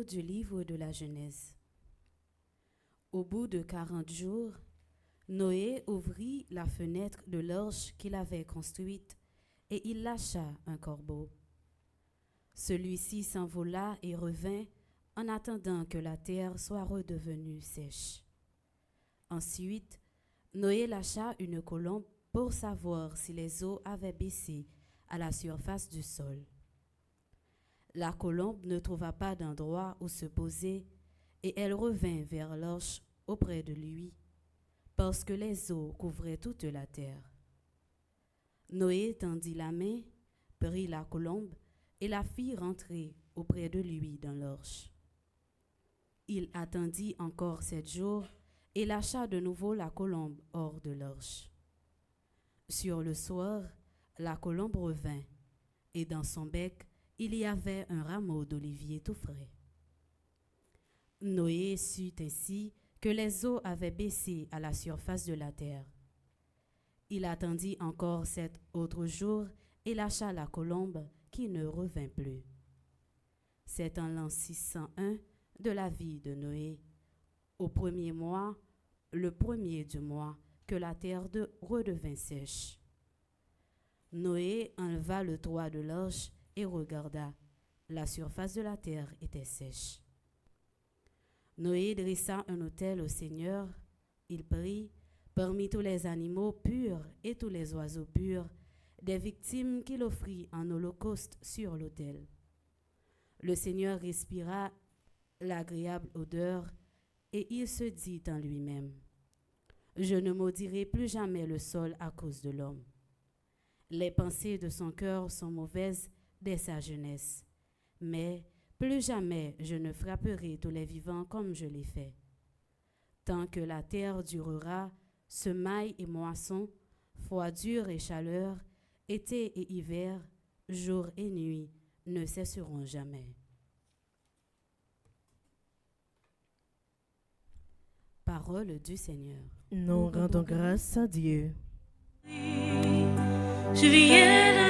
Lecture du livre de la Genèse. Au bout de 40 jours, Noé ouvrit la fenêtre de l'arche qu'il avait construite et il lâcha un corbeau. Celui-ci s'envola et revint en attendant que la terre soit redevenue sèche. Ensuite, Noé lâcha une colombe pour savoir si les eaux avaient baissé à la surface du sol. La colombe ne trouva pas d'endroit où se poser et elle revint vers l'arche auprès de lui, parce que les eaux couvraient toute la terre. Noé tendit la main, prit la colombe et la fit rentrer auprès de lui dans l'arche. Il attendit encore 7 jours et lâcha de nouveau la colombe hors de l'arche. Sur le soir, la colombe revint, et dans son bec, il y avait un rameau d'olivier tout frais. Noé sut ainsi que les eaux avaient baissé à la surface de la terre. Il attendit encore 7 autres jours et lâcha la colombe qui ne revint plus. C'est en l'an 601 de la vie de Noé, au 1er mois, le 1er du mois, que la terre redevint sèche. Noé enleva le toit de l'arche et regarda. La surface de la terre était sèche. Noé dressa un autel au Seigneur. Il prit, parmi tous les animaux purs et tous les oiseaux purs, des victimes qu'il offrit en holocauste sur l'autel. Le Seigneur respira l'agréable odeur et il se dit en lui-même: Je ne maudirai plus jamais le sol à cause de l'homme. Les pensées de son cœur sont mauvaises dès sa jeunesse, mais plus jamais je ne frapperai tous les vivants comme je l'ai fait. Tant que la terre durera, semailles et moissons, froidure et chaleur, été et hiver, jour et nuit ne cesseront jamais. Parole du Seigneur. Nous rendons grâce à Dieu. Je viens